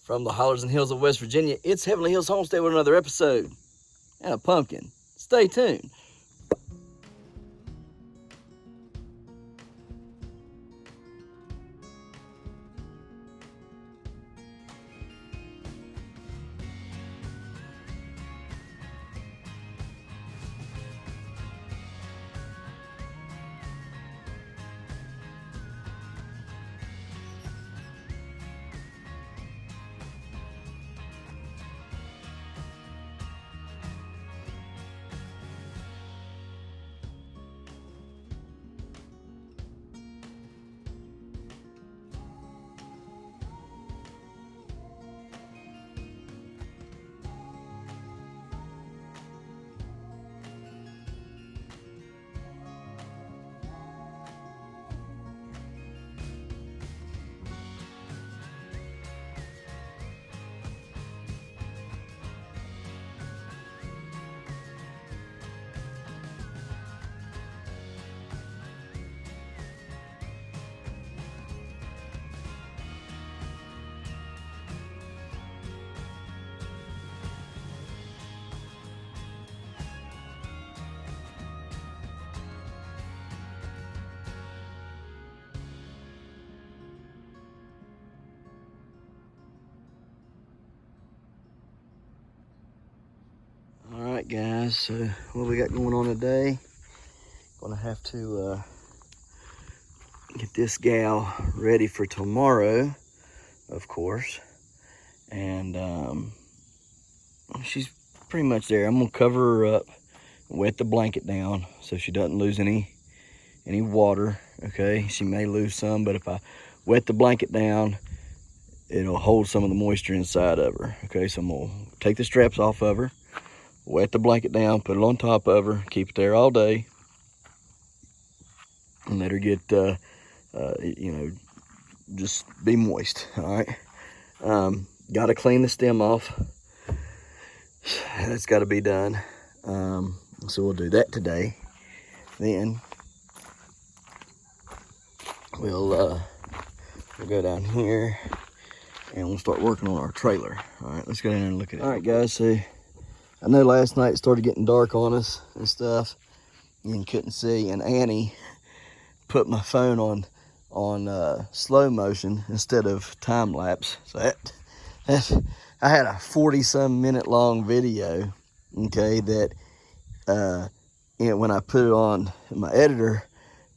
from the hollers and hills of West Virginia. It's Heavenly Hills Homestead with another episode and a pumpkin. Stay tuned. All right, guys, so what we got going on today? Gonna have to get this gal ready for tomorrow, of course. And she's pretty much there. I'm gonna cover her up, wet the blanket down so she doesn't lose any water, okay? She may lose some, but if I wet the blanket down, it'll hold some of the moisture inside of her, okay? So I'm gonna take the straps off of her, wet the blanket down, put it on top of her, keep it there all day, and let her get, just be moist, all right? Got to clean the stem off. That's got to be done. So we'll do that today. Then we'll go down here and we'll start working on our trailer. All right, let's go down there and look at it. All right, guys, so I know last night it started getting dark on us and stuff, and couldn't see. And Annie put my phone on slow motion instead of time lapse. So that I had a 40-some minute long video, okay, that when I put it on my editor,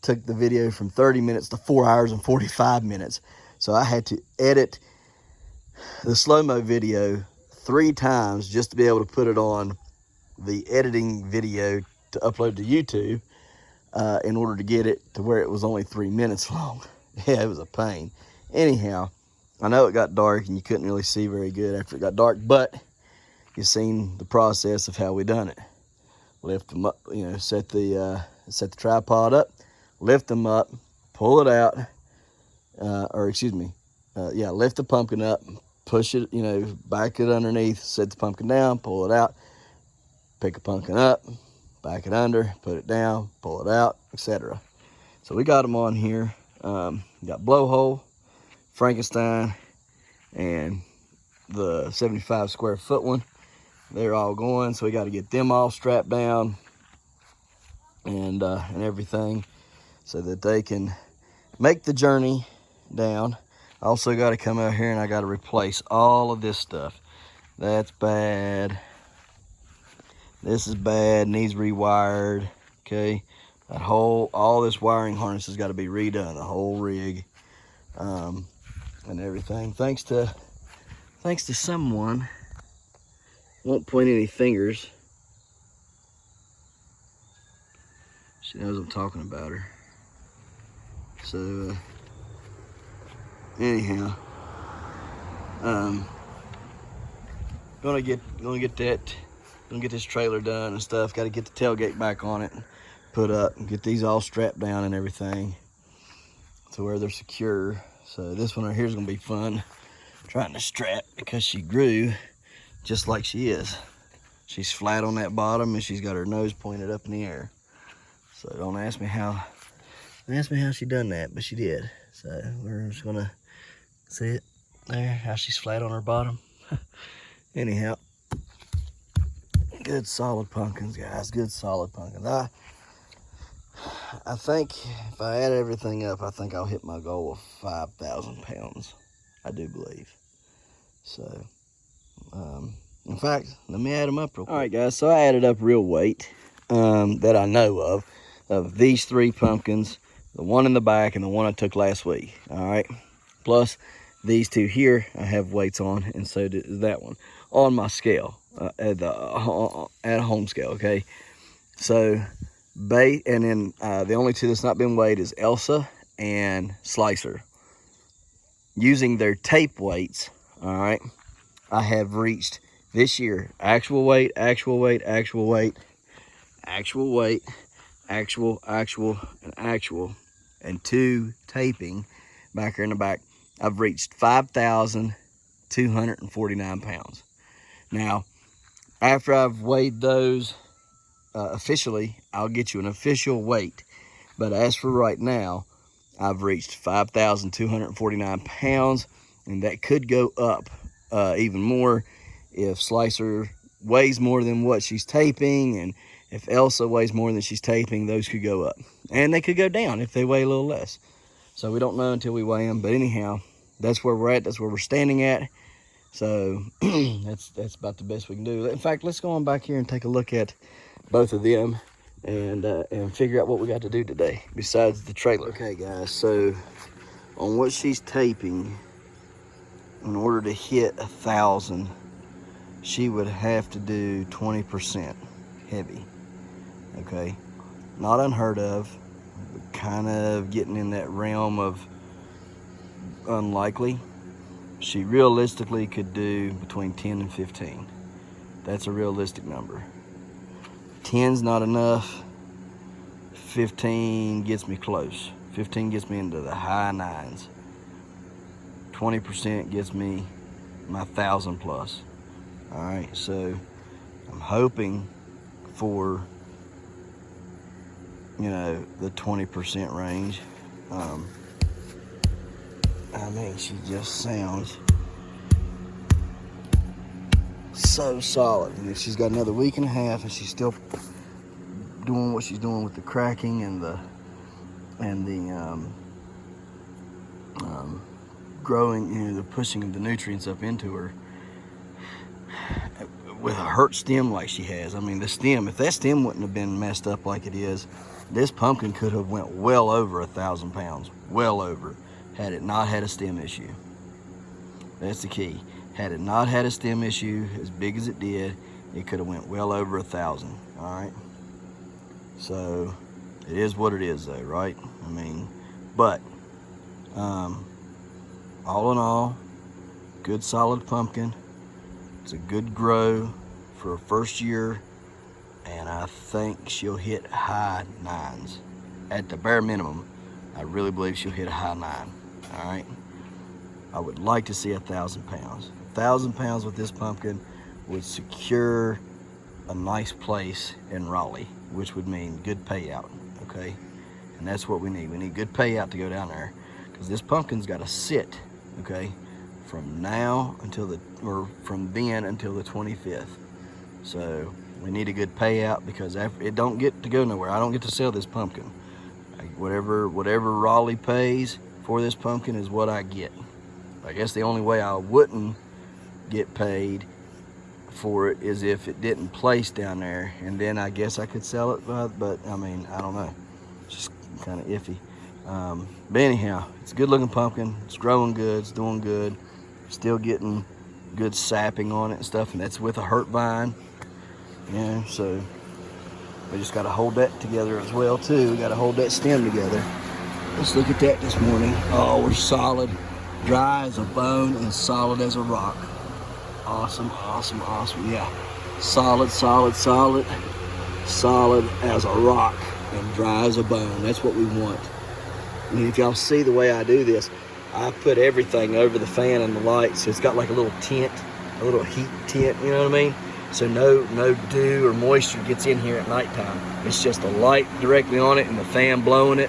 took the video from 30 minutes to 4 hours and 45 minutes. So I had to edit the slow-mo video 3 times just to be able to put it on the editing video to upload to YouTube in order to get it to where it was only 3 minutes long. Yeah, it was a pain. Anyhow, I know it got dark and you couldn't really see very good after it got dark, but you've seen the process of how we done it. Lift them up, set the tripod up, lift them up, pull it out, lift the pumpkin up, push it, back it underneath, set the pumpkin down, pull it out, pick a pumpkin up, back it under, put it down, pull it out, etc. So we got them on here. Got blowhole, Frankenstein, and the 75 square foot one. They're all going, so we got to get them all strapped down and everything so that they can make the journey down. I also got to come out here and I got to replace all of this stuff. That's bad. This is bad, needs rewired, okay? All this wiring harness has got to be redone, the whole rig, and everything. Thanks to someone, won't point any fingers. She knows I'm talking about her. So, anyhow, gonna get this trailer done and stuff. Got to get the tailgate back on it, put up, and get these all strapped down and everything to where they're secure. So this one right here is gonna be fun, trying to strap, because she grew just like she is. She's flat on that bottom and she's got her nose pointed up in the air. So don't ask me how she done that, but she did. So we're just gonna see it. there, how she's flat on her bottom. Anyhow, good solid pumpkins, guys. Good solid pumpkins. I think if I add everything up, I think I'll hit my goal of 5,000 pounds. I do believe. So, in fact, let me add them up real quick. All right, guys, so I added up real weight that I know of these 3 pumpkins, the one in the back and the one I took last week, all right? Plus these 2 here I have weights on, and so does that one on my scale, at home scale, okay? So, and then the only 2 that's not been weighed is Elsa and Slicer. Using their tape weights, all right, I have reached this year actual weight, and actual, and 2 taping back here in the back. I've reached 5,249 pounds. Now, after I've weighed those officially, I'll get you an official weight. But as for right now, I've reached 5,249 pounds, and that could go up even more if Slicer weighs more than what she's taping, and if Elsa weighs more than she's taping, those could go up. And they could go down if they weigh a little less. So we don't know until we weigh them. But anyhow, that's where we're at. That's where we're standing at. So that's about the best we can do. In fact, let's go on back here and take a look at both of them and figure out what we got to do today besides the trailer. Okay, guys, so on what she's taping, in order to hit 1,000, she would have to do 20% heavy. Okay, not unheard of, but kind of getting in that realm of unlikely. She realistically could do between 10 and 15. That's a realistic number. 10's not enough. 15 gets me close. 15 gets me into the high 9s. 20% gets me my 1,000 plus. All right, so I'm hoping for, you know, the 20% range. I mean, she just sounds so solid. And if she's got another week and a half and she's still doing what she's doing with the cracking and the growing, you know, the pushing of the nutrients up into her with a hurt stem like she has. I mean, the stem, if that stem wouldn't have been messed up like it is, this pumpkin could have went well over 1,000 pounds, well over, had it not had a stem issue. That's the key. Had it not had a stem issue as big as it did, it could have went well over 1,000. All right. So it is what it is, though, right? I mean, but all in all, good solid pumpkin. It's a good grow for a first year, and I think she'll hit high 9s at the bare minimum. I really believe she'll hit a high 9. All right. I would like to see 1,000 pounds. 1,000 pounds with this pumpkin would secure a nice place in Raleigh, which would mean good payout, okay? And that's what we need. We need good payout to go down there, because this pumpkin's got to sit, okay, from now until from then until the 25th. So we need a good payout, because it don't get to go nowhere. I don't get to sell this pumpkin. Whatever Raleigh pays for this pumpkin is what I get. I guess the only way I wouldn't get paid for it is if it didn't place down there, and then I guess I could sell it, but I mean, I don't know. It's just kind of iffy. But anyhow, it's a good looking pumpkin. It's growing good, it's doing good, still getting good sapping on it and stuff, and that's with a hurt vine. Yeah, so we just got to hold that together as well too. We got to hold that stem together. Let's look at that this morning. Oh, we're solid, dry as a bone and solid as a rock. Awesome, awesome, awesome. Yeah, solid as a rock and dry as a bone. That's what we want. And if y'all see the way I do this, I put everything over the fan and the lights. So it's got like a little tent, a little heat tent, you know what I mean? So no dew or moisture gets in here at nighttime. It's just a light directly on it and the fan blowing it.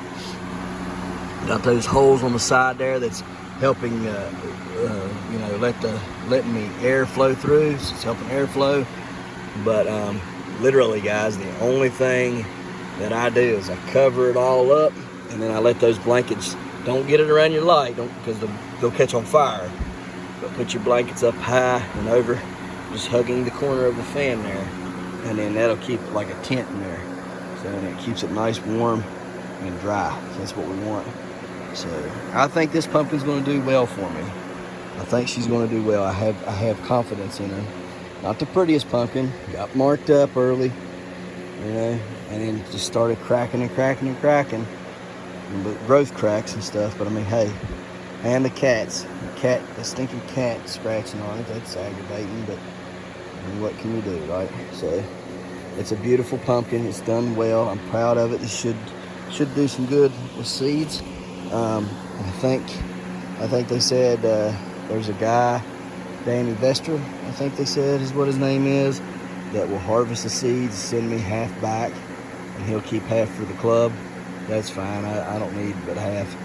Got those holes on the side there that's helping, you know, letting me air flow through. So it's helping airflow. But literally, guys, the only thing that I do is I cover it all up, and then I let those blankets, don't get it around your light, because they'll catch on fire. But put your blankets up high and over, just hugging the corner of the fan there, and then that'll keep it like a tent in there. So and it keeps it nice, warm, and dry. So that's what we want. So I think this pumpkin's going to do well for me. I think she's going to do well. I have confidence in her. Not the prettiest pumpkin. Got marked up early, you know, and then just started cracking and cracking and cracking. But growth cracks and stuff. But I mean, hey, and the stinking cat scratching on it. That's aggravating. But I mean, what can you do, right? So it's a beautiful pumpkin. It's done well. I'm proud of it. It should do some good with seeds. I think they said there's a guy, Danny Vester, I think they said is what his name is, that will harvest the seeds, send me half back, and he'll keep half for the club. That's fine. I don't need but half.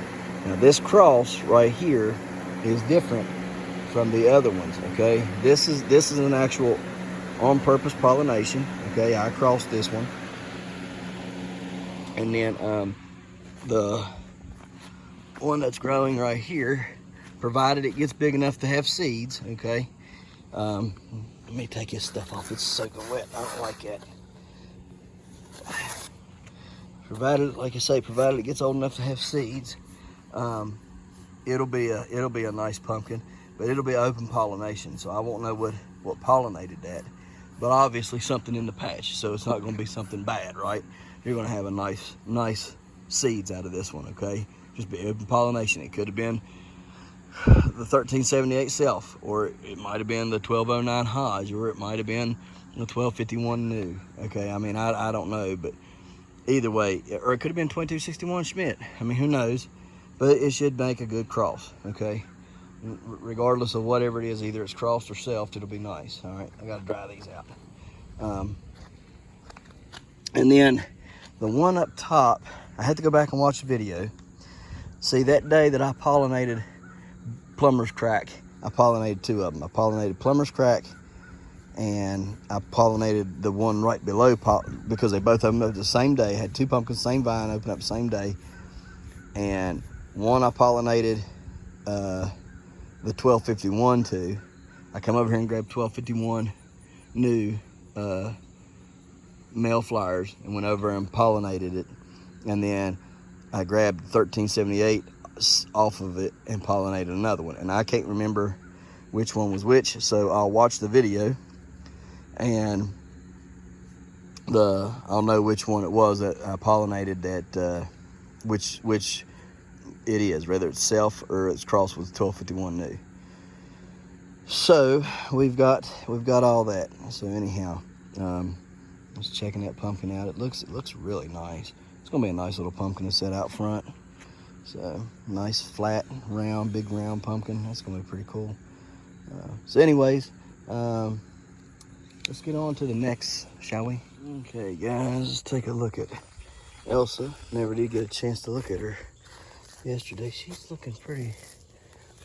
Now this cross right here is different from the other ones. Okay, this is an actual on-purpose pollination. Okay, I crossed this one, and then the one that's growing right here, provided it gets big enough to have seeds. Okay, let me take his stuff off. It's soaking wet. I don't like that. Provided, like I say, provided it gets old enough to have seeds, it'll be a nice pumpkin, but it'll be open pollination, so I won't know what pollinated that. But obviously something in the patch, so it's not going to be something bad, right? You're going to have a nice seeds out of this one. Okay, just be open pollination. It could have been the 1378 self, or it might have been the 1209 Hodge, or it might have been the 1251 new. Okay, I mean, I don't know, but either way, or it could have been 2261 Schmidt. I mean, who knows? But it should make a good cross. Okay, regardless of whatever it is, either it's crossed or selfed, it'll be nice. All right, I got to dry these out. And then the one up top, I had to go back and watch the video. See, that day that I pollinated Plumber's Crack, I pollinated two of them. I pollinated Plumber's Crack, and I pollinated the one right below, because they both of them opened the same day. Had two pumpkins, same vine, open up the same day. And one I pollinated the 1251 to. I come over here and grabbed 1251 new male flowers and went over and pollinated it. And then I grabbed 1378 off of it and pollinated another one. And I can't remember which one was which, so I'll watch the video and I'll know which one it was that I pollinated, that which it is, whether it's self or it's crossed with 1251 new. So we've got all that. So anyhow, I was checking that pumpkin out. It looks really nice. It's gonna be a nice little pumpkin to set out front. So nice flat round, big round pumpkin. That's gonna be pretty cool. So anyways, let's get on to the next, shall we? Okay guys, let's take a look at Elsa. Never did get a chance to look at her yesterday. She's looking pretty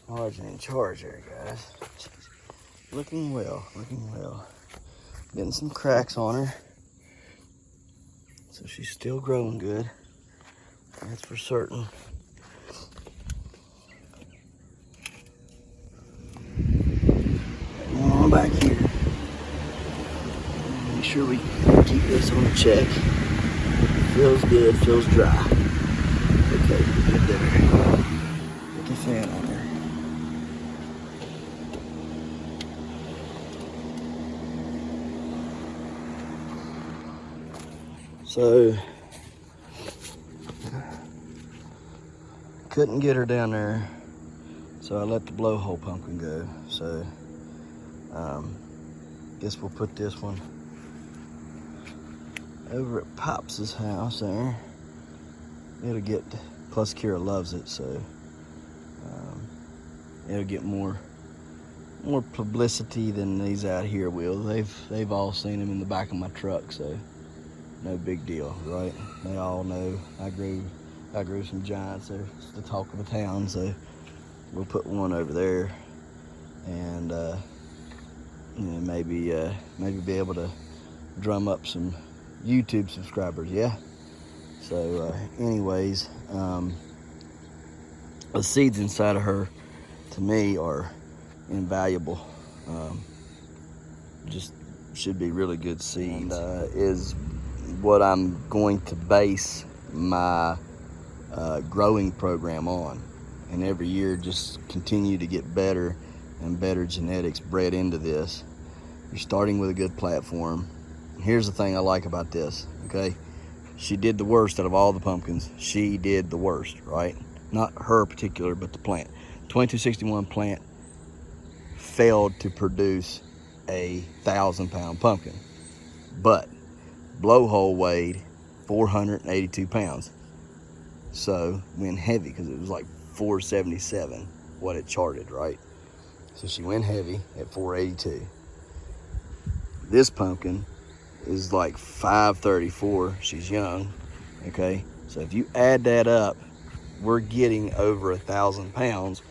large and in charge there, guys. She's looking well. Getting some cracks on her. So she's still growing good. That's for certain. Come on back here. Make sure we keep this on the check. Feels good, feels dry. Okay, good there. Put the fan on there. So, couldn't get her down there, so I let the blowhole pumpkin go. So, guess we'll put this one over at Pops's house there. It'll get, plus Kira loves it, so it'll get more publicity than these out here will. They've all seen them in the back of my truck, so no big deal, right? They all know I grew some giants. They're the talk of the town, so we'll put one over there, and you know, maybe be able to drum up some YouTube subscribers. Yeah. So anyways, the seeds inside of her, to me, are invaluable. Just should be really good seeds. And, is what I'm going to base my growing program on, and every year just continue to get better and better genetics bred into this. You're starting with a good platform. Here's the thing I like about this, okay? She did the worst out of all the pumpkins. She did the worst, right? Not her particular, but the plant. 2261 plant failed to produce a 1,000-pound pumpkin, but blowhole weighed 482 pounds. So went heavy because it was like 477 what it charted, right? So she went heavy at 482. This pumpkin is like 534. She's young, okay? So if you add that up, we're getting over 1,000 pounds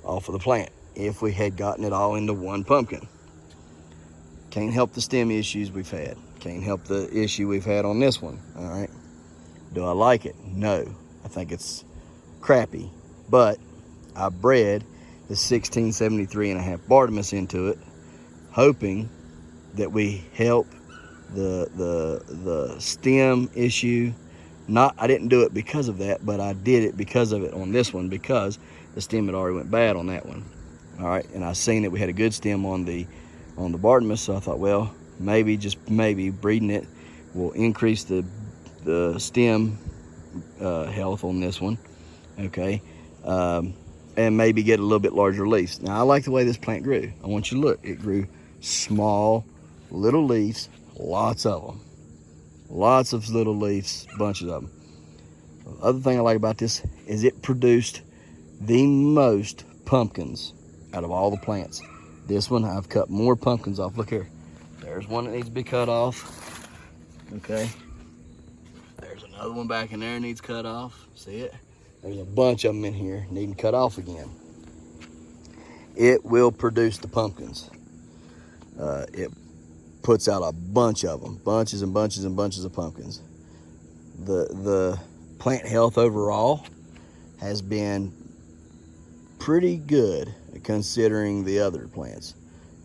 off of the plant if we had gotten it all into one pumpkin. Can't help the stem issues we've had. Can't help the issue we've had on this one, all right? Do I like it? No. I think it's crappy, but I bred the 1673.5 Bartimus into it, hoping that we help the stem issue. I didn't do it because of that, but I did it because of it on this one, because the stem had already went bad on that one. All right, and I seen that we had a good stem on the Bartimus, so I thought, well, maybe, just maybe, breeding it will increase the stem health on this one, okay, and maybe get a little bit larger leaves. Now, I like the way this plant grew. I want you to look. It grew small, little leaves, lots of them. Lots of little leaves, bunches of them. The other thing I like about this is it produced the most pumpkins out of all the plants. This one, I've cut more pumpkins off. Look here. There's one that needs to be cut off. Okay. There's another one back in there needs cut off. See it? There's a bunch of them in here needing cut off again. It will produce the pumpkins. It puts out a bunch of them, bunches and bunches and bunches of pumpkins. The plant health overall has been pretty good considering the other plants.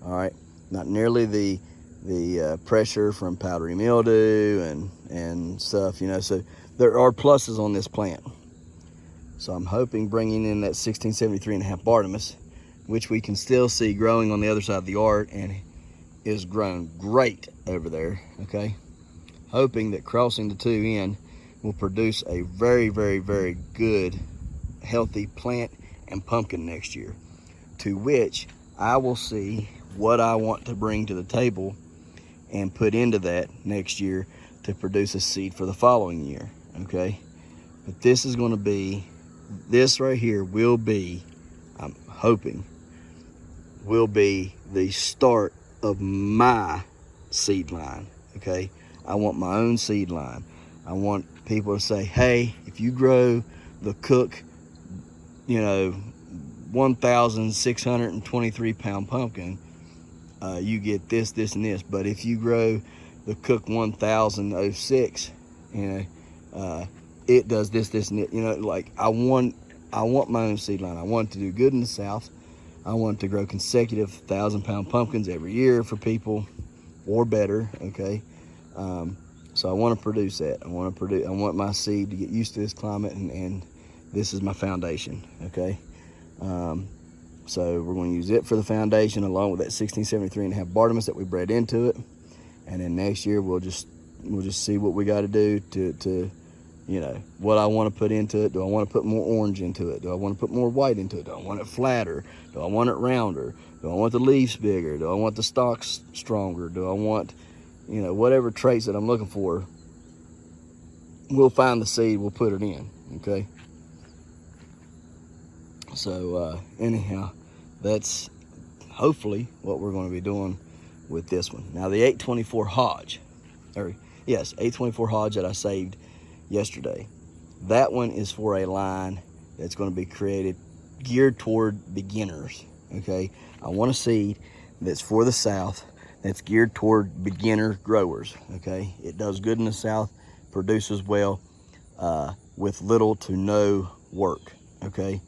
All right, not nearly the pressure from powdery mildew and stuff, you know. So there are pluses on this plant. So I'm hoping bringing in that 1673.5 Bartimus, which we can still see growing on the other side of the yard and is grown great over there, okay? Hoping that crossing the two in will produce a very, very, very good, healthy plant and pumpkin next year, to which I will see what I want to bring to the table and put into that next year to produce a seed for the following year, okay? But this is gonna be, this right here will be, I'm hoping, will be the start of my seed line, okay? I want my own seed line. I want people to say, hey, if you grow the Cook, you know, 1,623 pound pumpkin, you get this, this, and this. But if you grow the Cook 1006, you know, it does this, this, and it. You know, like I want my own seed line. I want it to do good in the South. I want to grow consecutive 1,000-pound pumpkins every year for people, or better, okay? So I want to produce that. I want my seed to get used to this climate, and this is my foundation, okay? So we're going to use it for the foundation, along with that 1673.5 Bartimus that we bred into it, and then next year we'll just see what we got to do to you know, what I want to put into it. Do I want to put more orange into it? Do I want to put more white into it? Do I want it flatter? Do I want it rounder? Do I want the leaves bigger? Do I want the stalks stronger? Do I want, you know, whatever traits that I'm looking for? We'll find the seed, we'll put it in, okay? So anyhow, that's hopefully what we're going to be doing with this one. Now the 824 Hodge, or yes, 824 Hodge that I saved yesterday, that one is for a line that's going to be created geared toward beginners, okay? I want a seed that's for the South, that's geared toward beginner growers, okay? It does good in the South, produces well with little to no work, okay?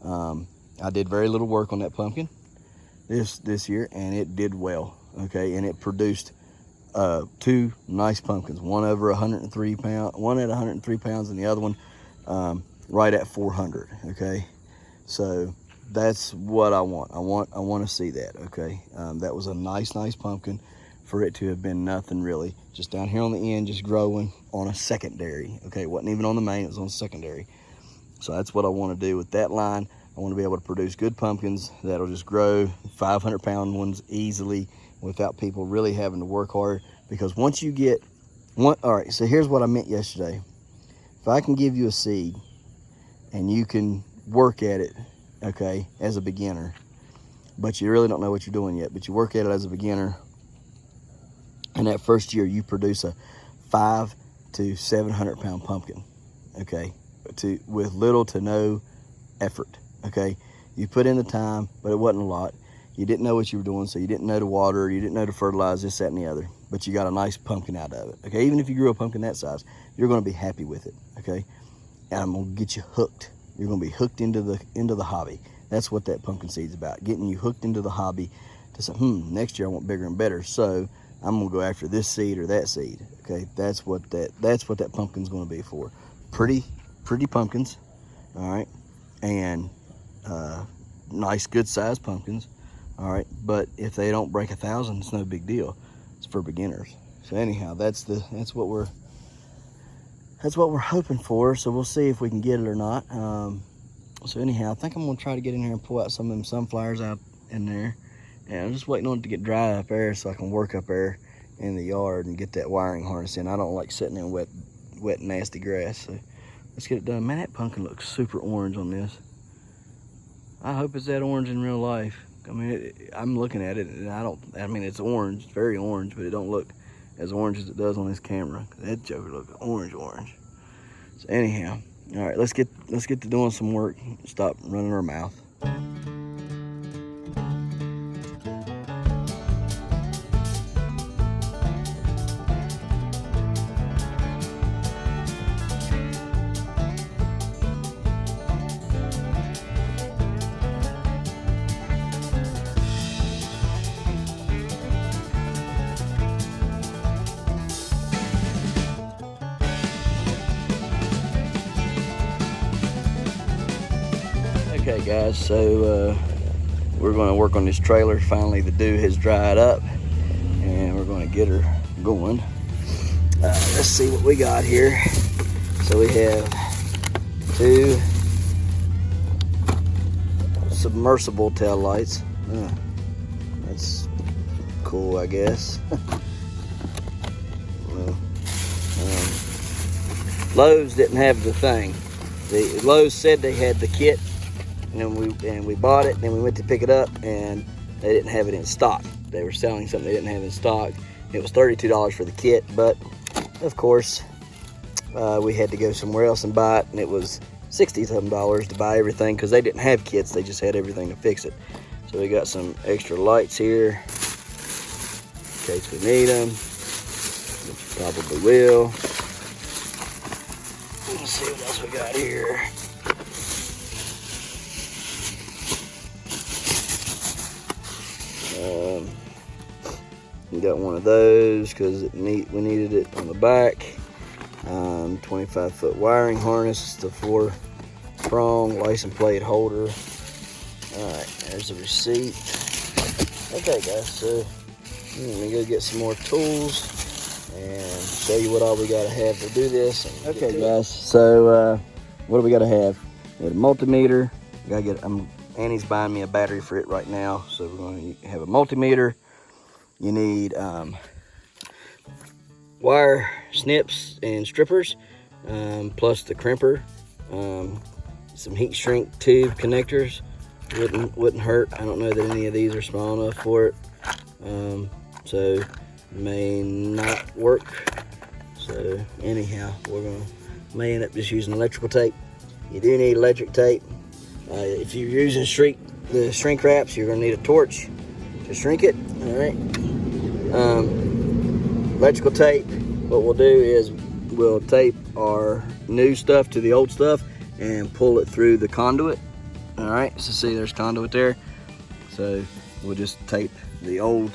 I did very little work on that pumpkin this year, and it did well, okay? And it produced 2 nice pumpkins, one over 103 pounds, one at 103 pounds, and the other one right at 400, okay? So that's what I want. I want to see that, okay? That was a nice pumpkin for it to have been nothing really, just down here on the end, just growing on a secondary, okay? It wasn't even on the main, it was on secondary. So that's what I want to do with that line. I want to be able to produce good pumpkins that'll just grow 500-pound ones easily without people really having to work hard. Because once you get one, all right, so here's what I meant yesterday. If I can give you a seed and you can work at it, okay, as a beginner, but you really don't know what you're doing yet, but you work at it as a beginner, and that first year you produce a 500 to 700-pound pumpkin, okay, with little to no effort, okay? You put in the time, but it wasn't a lot. You didn't know what you were doing, so you didn't know to water, you didn't know to fertilize, this, that, and the other, but you got a nice pumpkin out of it, okay? Even if you grew a pumpkin that size, you're gonna be happy with it, okay? And I'm gonna get you hooked. You're gonna be hooked into the hobby. That's what that pumpkin seed's about, getting you hooked into the hobby to say, next year I want bigger and better, so I'm gonna go after this seed or that seed, okay? That's what that pumpkin's gonna be for. Pretty pumpkins, all right? And nice, good-sized pumpkins, all right? But if they don't break 1,000, it's no big deal. It's for beginners. So anyhow, that's what we're hoping for. So we'll see if we can get it or not. So anyhow, I think I'm gonna try to get in here and pull out some of them sunflowers out in there. And I'm just waiting on it to get dry up there so I can work up there in the yard and get that wiring harness in. I don't like sitting in wet, nasty grass. So let's get it done. Man, that pumpkin looks super orange on this. I hope it's that orange in real life. I mean, I'm looking at it, and I mean, it's orange, it's very orange, but it don't look as orange as it does on this camera. That joker looks orange. So anyhow, all right, let's get to doing some work. Stop running our mouth. Okay guys, so we're going to work on this trailer. Finally the dew has dried up and we're going to get her going. Let's see what we got here. So we have 2 submersible tail lights. That's cool, I guess. Well, Lowe's didn't have the thing. Lowe's said they had the kit, and we bought it, and then we went to pick it up, and they didn't have it in stock. They were selling something they didn't have in stock. It was $32 for the kit, but of course, we had to go somewhere else and buy it, and it was $60-something to buy everything because they didn't have kits. They just had everything to fix it. So we got some extra lights here in case we need them, which probably will. Let's see what else we got here. We got one of those because we needed it on the back. 25-foot wiring harness, the 4-prong license plate holder. All right, there's the receipt. Okay, guys, so I'm gonna go get some more tools and show you what all we gotta have to do this. Okay, guys, so what do we gotta have? We got a multimeter. Annie's buying me a battery for it right now, so we're going to have a multimeter. You need wire snips and strippers, plus the crimper, some heat shrink tube connectors. Wouldn't hurt. I don't know that any of these are small enough for it, so may not work. So anyhow, may end up just using electrical tape. You do need electric tape. If you're using the shrink wraps, you're gonna need a torch to shrink it. All right. Electrical tape. What we'll do is we'll tape our new stuff to the old stuff and pull it through the conduit. All right. So see, there's conduit there. So we'll just tape the old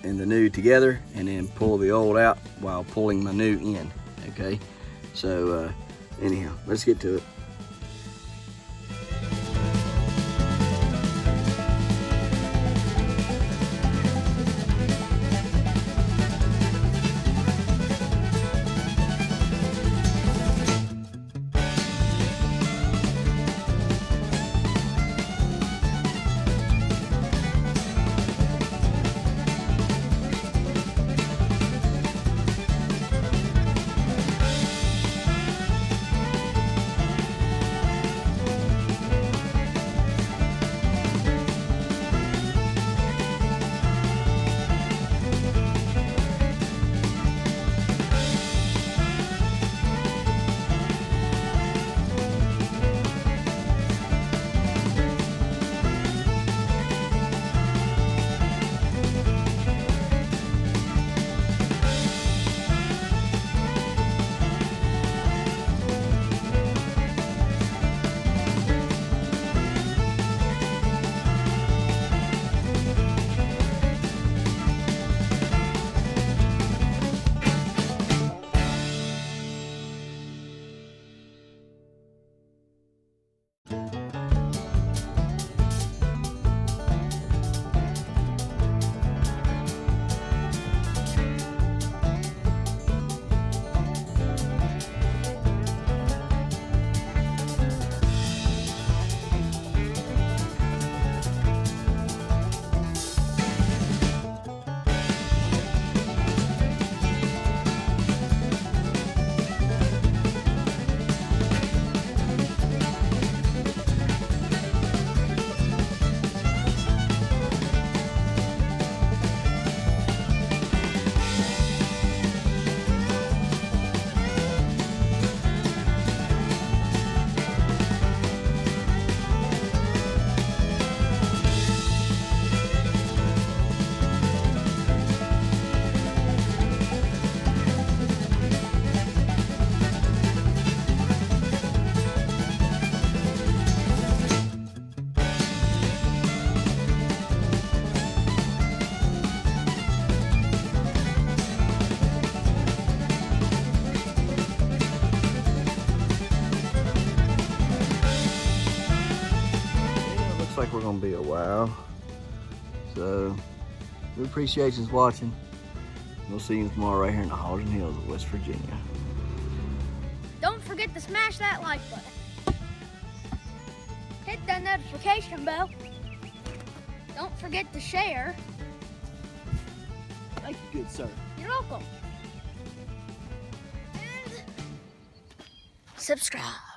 and the new together, and then pull the old out while pulling the new in. Okay. So anyhow, let's get to it. Like we're gonna be a while, so we appreciate you watching. We'll see you tomorrow right here in the Halton Hills of West Virginia. Don't forget to smash that like button. Hit that notification bell. Don't forget to share. Thank you, good sir. You're welcome. And subscribe.